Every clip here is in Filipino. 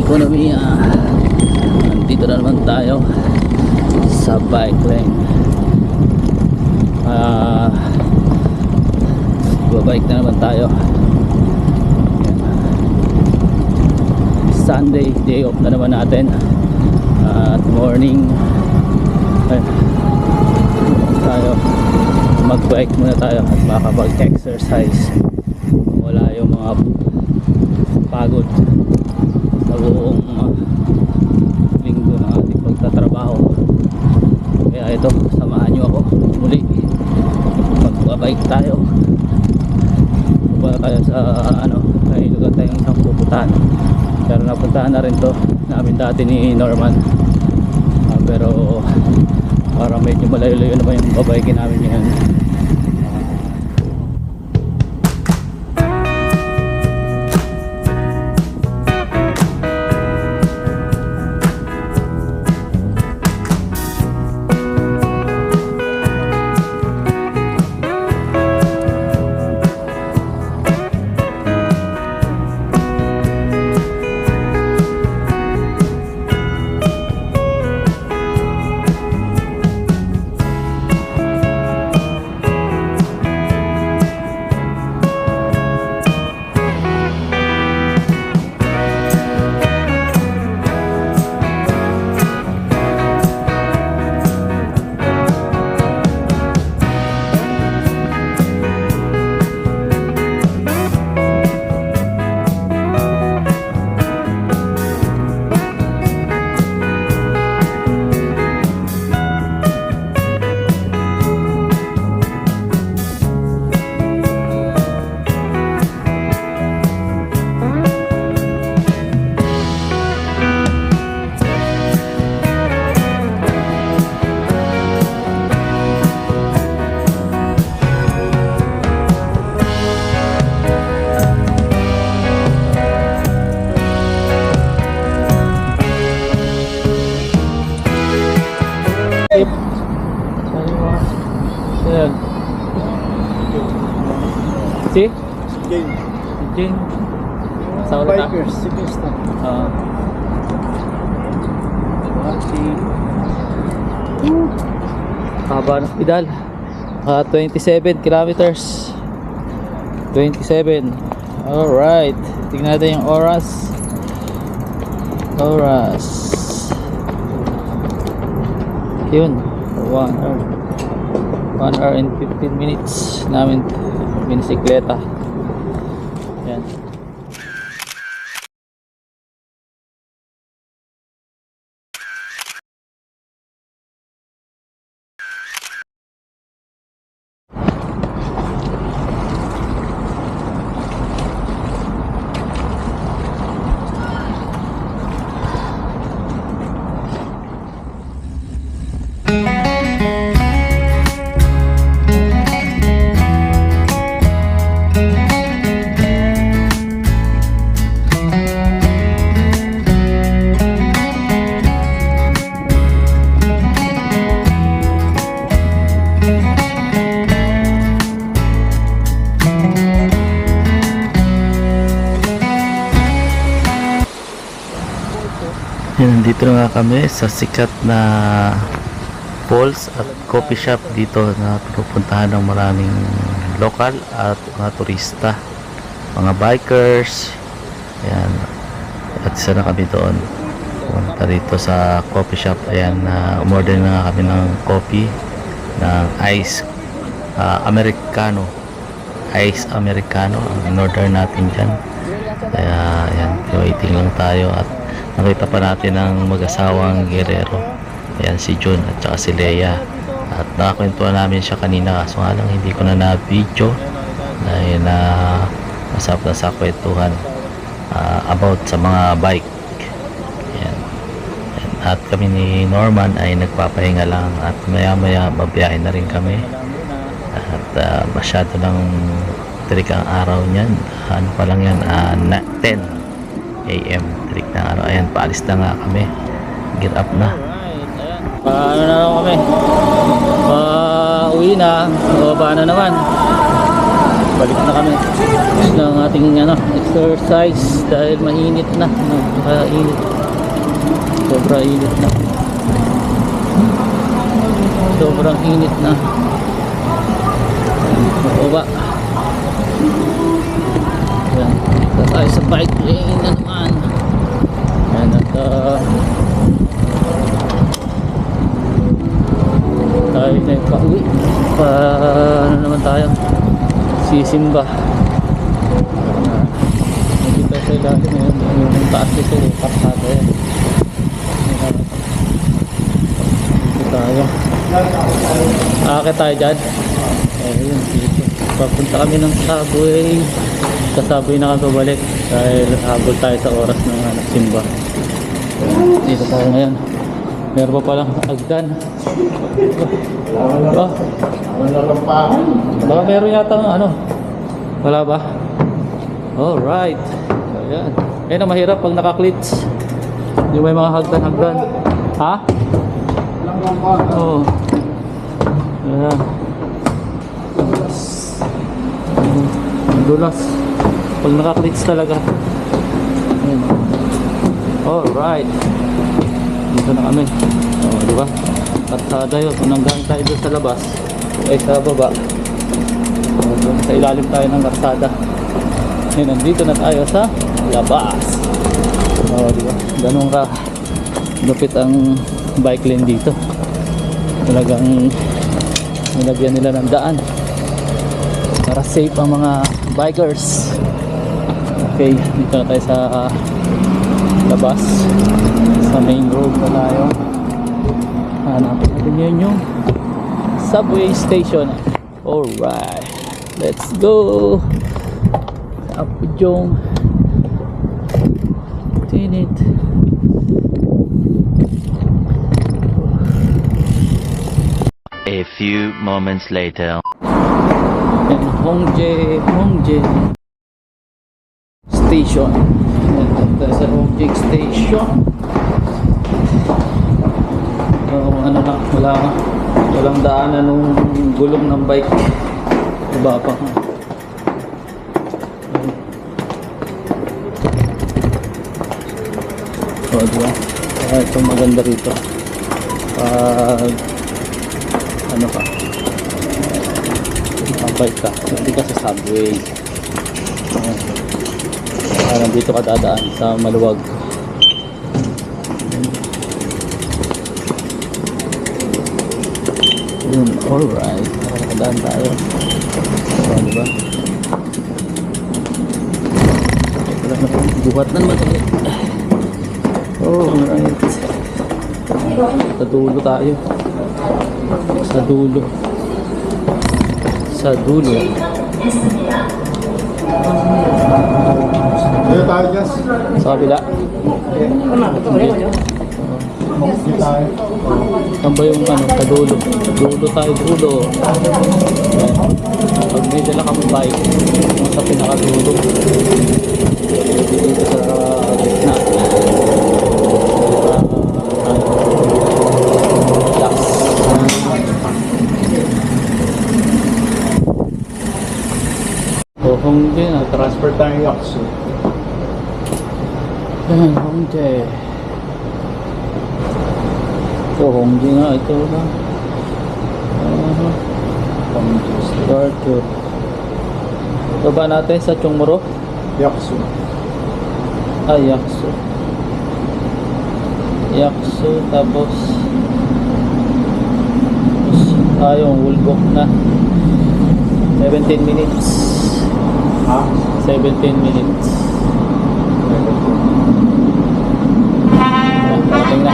ekonomiya. Nandito na naman tayo sa bike lane. Babike na naman tayo. Sunday, day off na naman natin. At morning tayo mag-bike muna tayo at makapag-exercise. Wala yung mga pagod sa buong linggo ng ating pagtatrabaho. Kaya ito, samahan nyo ako muli, mag-bike tayo. Pupunta tayo sa may lugar tayong isang pupuntahan, pero napuntahan na rin to namin dati ni Norman. Pero parang medyo malayo-layo naman yung babike namin ngayon. Si? Jane. Jane. Sa ulit na? Bikers, siklista. Haba ng pedal. 27 kilometers. 27. Alright. Tingnan natin yung oras. Yun. 1 hour. 1 hour and 15 minutes namin binisikleta. Yan. Nandito na nga kami sa sikat na falls at coffee shop dito na pinupuntahan ng maraming lokal at mga turista, mga bikers. Ayan, at isa na kami doon. Pumunta dito sa coffee shop. Ayan, umorder na nga kami ng coffee ng ice americano. Ice americano ang in-order natin dyan. Kaya ayan, waiting lang tayo at nakita pa natin ang mag-asawang Guerrero. Ayan, si June at saka si Leia. At nakakwentuhan namin siya kanina, kaso nga lang hindi ko na na-video dahil masarap na sa kwentuhan about sa mga bike. Ayan. Ayan. At kami ni Norman ay nagpapahinga lang at maya-maya mabiyahin na rin kami. At masyado lang trik ang araw niyan. Ano pa lang yan, 10 AM trik na araw. Ayan, paalis na nga kami, gear up na. Paano na kami? Uwi na o paano naman? balik na kami. Tapos na ang ating exercise dahil mainit na. Napakainit. Sobra init na. Sobrang init na. Baba. Yan. Tapos tayo sa bike lane na naman. Yan at tayo na yung pauwi. Ano naman tayo? Sisimba. Nakita sa ilalim yung taas ito. Kapsada yan. Dito tayo. Aakit tayo dyan. Ayun, dito. Papunta kami ng subway. Sa subway na kami pabalik. Dahil habol tayo sa oras ng simba. Dito tayo ngayon. Meron pa palang agdan. Oh. Baka meron yata wala ba? Alright. Ayan. Ayan ang mahirap pag naka-clits. Hindi may mga hagdan. Ha? Oo. Ayan. Dulas. Pag naka-clits talaga. Ayan. Alright. Dito na kami. Di ba? Katsada yun. Kung nanggang tayo doon sa labas ay sa baba. Sa ilalim tayo ng katsada. Ngayon, nandito na tayo sa labas. Di ba? Ganun ka lupit ang bike lane dito. Talagang nilagyan nila ng daan para safe ang mga bikers. Okay, dito na tayo sa labas. Sa main road na tayo. Hanapin natin yun yung subway station. Alright, let's go. Apujong tinit. A few moments later. And Hongdae Station. Sa Hongdae Station. Walang daanan nung gulong ng bike. Iba pa. Diba? Ito maganda rito. Bike ka. Hindi ka sa subway. Nandito ka dadaan sa maluwag. Alright, nakakadaan tayo. Diba? Buhat na naman ulit. Alright. Sa dulo tayo. Sa dulo. Dito tayo, Jess. Sa kabila. Saan ba yung sa dulo? Dulo tayo, dulo. Pag may dala kami bike, sa pinakadulo. Dito sa gitna. Hongdae na. Transfer tayo Yaksu. Yan, Hongdae. Hongdae nga. Ito na. Hongdae starter. Baba natin sa Chongmoro. Yaksu. Yaksu. Tapos yung Wulgok na 17 minutes. 17 minutes. Parating na.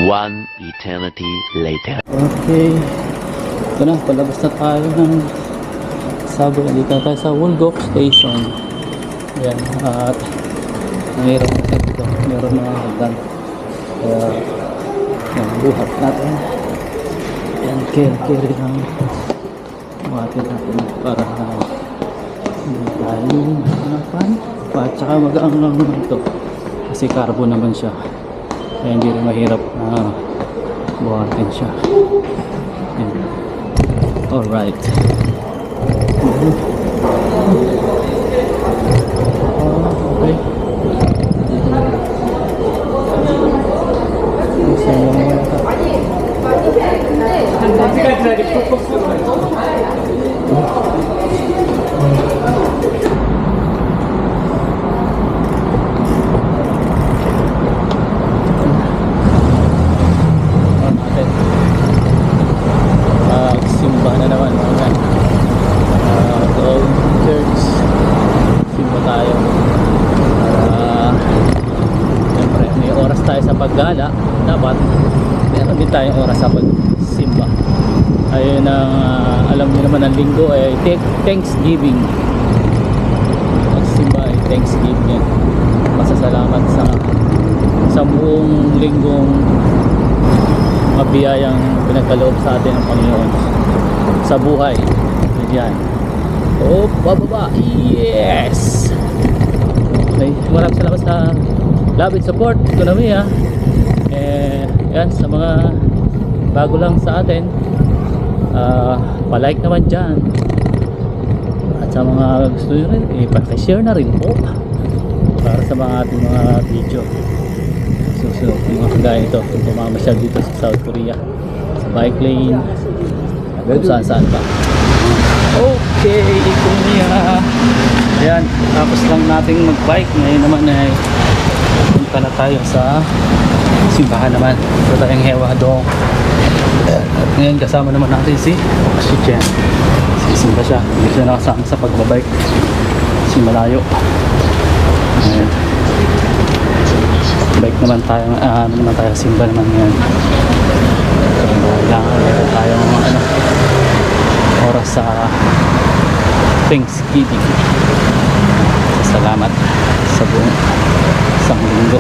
One eternity later. Okay. Ito na, palabas na tayo ng subway. Dito tayo sa Wulgok Station. Yan. At mayroon dito. Meron mga hagdan. Kaya yan, buhat natin. Yan, carry ng buhatin natin para hindi tayo hanapan at saka magaang lang naman ito kasi carbon naman siya kaya hindi rin mahirap na buhatin siya. Yan. Alright. Okay. Simba na naman. Going to church. Simba tayo. Siyempre, may oras tayo sa paggala. Dapat meron din tayong oras sa pagsimba. Ayun ang alam niyo naman ang linggo ay Thanksgiving. Pagsimba ay Thanksgiving. Masasalamat sa buong linggong mabiyayang pinagkaloob sa atin ng Panginoon sa buhay. Yan. Oh, bababa. Yes! Okay. Maraming salamat sa love and support. Ekonomi ha. Yan, sa mga bago lang sa atin, palike naman dyan. At sa mga gusto nyo rin, pakishare na rin po para sa mga ating mga video. So mga kagaya ito, kung tumamasyal dito sa South Korea, sa bike lane, kung saan pa. Okay, Korea. Ayan, tapos lang nating mag-bike. Ngayon naman ay punta na tayo sa simbahan naman. Ito tayong hewa doon. At ngayon kasama naman natin si Chen. Sisimba siya. Hindi siya nakasama sa pagbabike. Si malayo. Ayan. Bike naman tayo, naman tayo simba naman ngayon. Kailangan meron tayong oras sa Thanksgiving. Salamat sa buong isang linggo.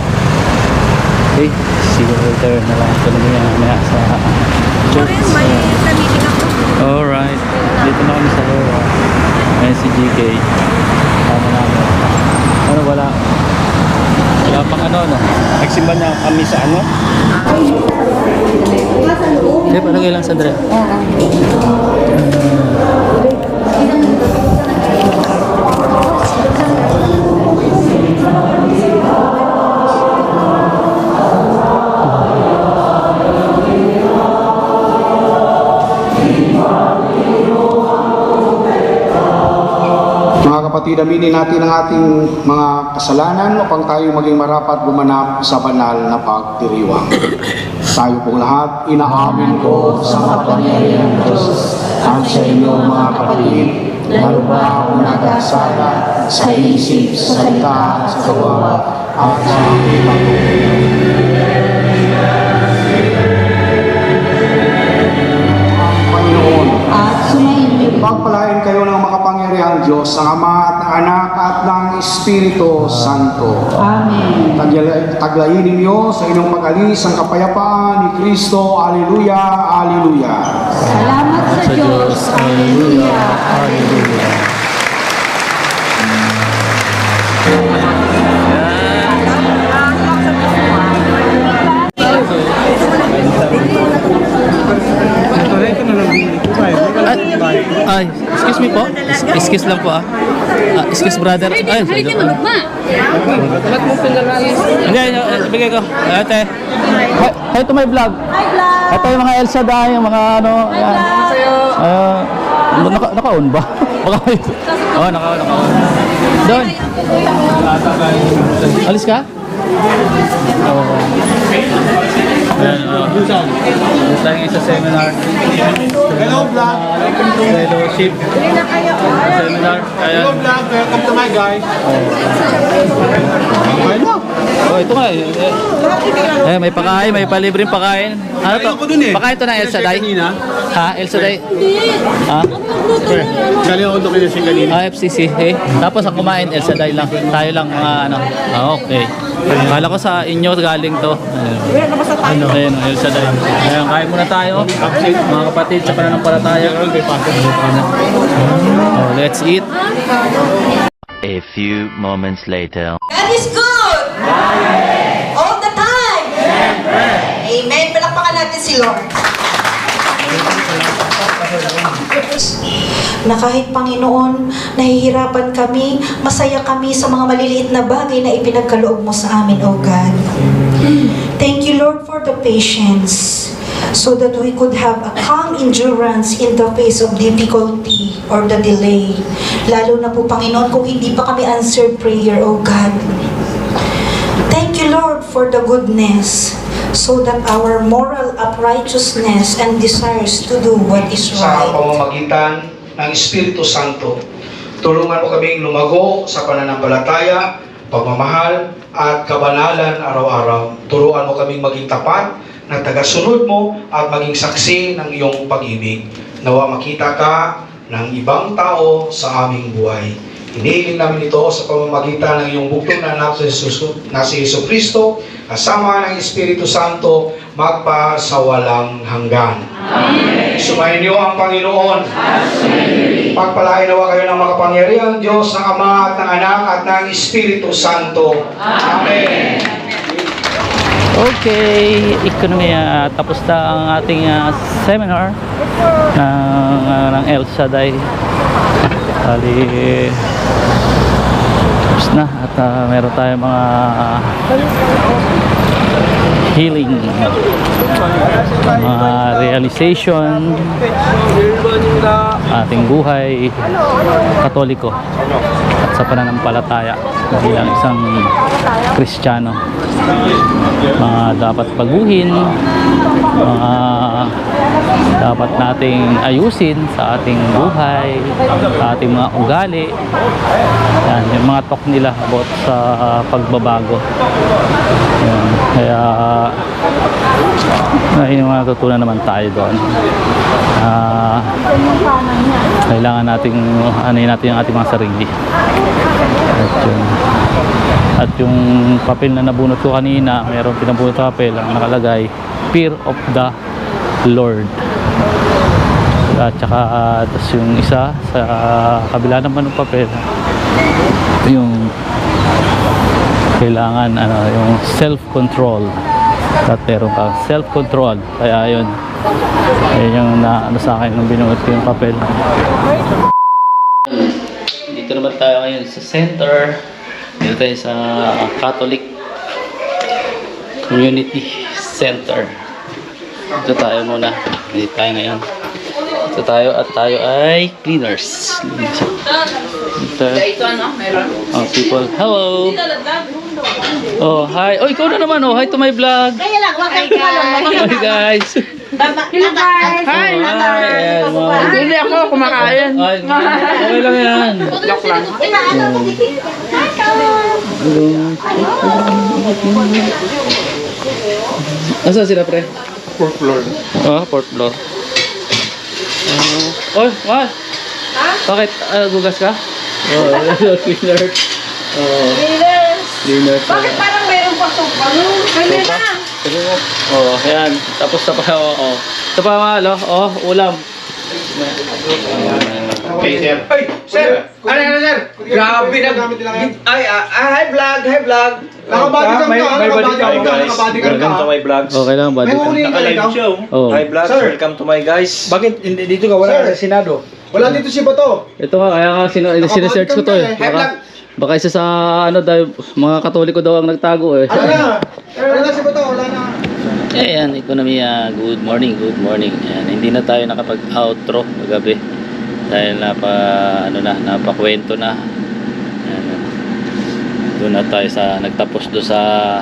Okay, see you later na lang ito naman yan sa church. Alright, dito na kami sa Hewa. Ayan si GK. Tama namin. Ano wala pang no? Nagsimba na kami sa ano? Hindi, parang ilang sandra. Mga kapatid, aminin natin ang ating mga kasalanan upang tayo maging marapat gumanap sa banal na pagdiriwang. Tayo pong lahat, inaamin ko sa makapangyarihan ng Diyos at sa inyo mga kapatid, lalo ba akong nagkasala sa isip, sa salita, sa gawa, at sa aking Panginoon. At sumainyo. Pagpalain kayo ng makapangyarihang Diyos, ang Ama at ng Anak at ng Espiritu Santo. Amen. Taglayin ninyo sa inyong pag-alis ang kapayapaan ni Kristo. Alleluia, alleluia. Salamat sa Diyos. Alleluia. Hallelujah. Ay, excuse me po. Excuse lang po excuse brother. Ay, Hari ka magma. hindi, bigay ko. Ate. Hi to my vlog. Hi, vlog. Ito yung mga El Shaddai, yung mga ano. Ayan. Naka-on ba? Oo, naka-on. Doon. Alis ka? Oo. Ayan, tayo sa seminar. Hello, vlog. Fellowship. Seminar. Ayan. Hello, vlog. Welcome to my guys. Oh, ito nga. May pakain, may palibreng pakain. Ano to? Pakain to ng El Shaddai? Ha? El Shaddai? Ha? Galing ako doon kasi kanina. FCC. Tapos ang kumain, El Shaddai lang. Tayo lang, ano. Okay. Kala ko sa inyo galing to. Ayun, El Shaddai. Ayun, kain muna tayo. Mga kapatid, sa pananampalataya. Oh, let's eat. A few moments later. God is good! All the time! Amen! Palakpakan natin si Lord. Na kahit Panginoon, nahihirapan kami, masaya kami sa mga maliliit na bagay na ipinagkaloob mo sa amin, O God. Thank you, Lord, for the patience so that we could have a calm endurance in the face of difficulty or the delay. Lalo na po, Panginoon, kung hindi pa kami answered prayer, O God. Thank you, Lord, for the goodness so that our moral uprightness and desires to do what is Sa right. pamamagitan ng Espiritu Santo, tulungan mo kaming lumago sa pananampalataya, pagmamahal, at kabanalan araw-araw. Turuan mo kaming maging tapat na tagasunod mo at maging saksi ng iyong pag-ibig. Nawa makita ka ng ibang tao sa aming buhay. Hinihiling namin ito sa pamamagitan ng iyong buktong na anak na si Jesu Kristo, kasama ng Espiritu Santo, magpa sa walang hanggan. Amen. Sumayin niyo ang Panginoon. Pagpalain nawa kayo ng makapangyarihang Diyos, ng Ama at ng Anak at ng Espiritu Santo. Amen. Okay, ekonomiya. Tapos na ang ating seminar ng El Shaddai. Bali, tapos na. At meron tayong mga healing, mga realization, ating buhay Katoliko at sa pananampalataya bilang isang Kristiyano. Mga dapat baguhin, mga dapat nating ayusin sa ating buhay, sa ating mga ugali. Yan, yung mga talk nila about sa pagbabago. Yan, kaya may mga natutunan naman tayo doon. Kailangan nating natin yung ating mga sarili. At yung papel na nabunot ko kanina, mayroong pinabunot na papel ang nakalagay, Fear of the Lord. At saka tas yung isa sa kabila naman ng papel, yung kailangan yung self-control. At meron kang self-control. Kaya yun yung sa akin nung binuot ko yung papel. Dito naman tayo ngayon sa center. Dito tayo sa Catholic Community Center. Dito tayo muna. Dito tayo ngayon. Dito tayo at tayo ay cleaners. Dito. Oh, people. Hello. Oh, hi. Oh, ikaw na naman. Oh, hi to my vlog. Hi guys! Hi guys. Hello guys! Hi. Hindi ako kumakain. Ay, okay lang yan. Lock lang. Nasaan sila, pre? Fourth floor. Oh, fourth floor. Oh, what? Bakit? Gugas ka? Oh, cleaner. Oh, cleaner. Bakit parang mayroong pasupa? Kanya na! Oh, ayan. Tapos sa pa, oh. Sa pa, oh, ulam. Okay, sir. Ay, sir! Ano, sir? Grabe na. Ay, hi vlog, hi vlog. Nakabodycam ka, nakabodycam ka, nakabodycam ka. Welcome to my vlog. Okay lang, buddy. May huli ka Naka-live ikaw? show. Oh. Hi vlog, Sir. welcome to my guys. Bakit hindi dito ka? Wala Sir. sa Senado. Wala dito si Bato. Ito nga, kaya nga sinesearch ko to eh. Hi, Baka isa sa mga Katoliko daw ang nagtago eh. Ano na? Wala na si Bato, wala na. Ayan, ekonomiya. Good morning, good morning. Ayan, hindi na tayo nakapag-outro kagabi. Dahil napakwento na. Ayan, doon na tayo nagtapos doon sa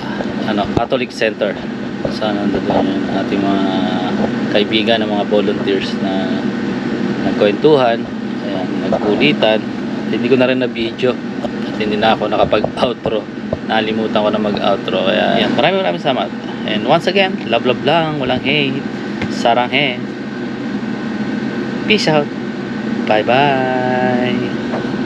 Catholic Center. Sana nandun yung ating mga kaibigan, ng mga volunteers na nagkwentuhan, ayan, nagkulitan. Hindi ko na rin na video at hindi na ako nakapag-outro Nalimutan ko na mag-outro. Kaya yan, maraming salamat. And once again, love lang, walang hate. Sarang he. Peace out. Bye-bye.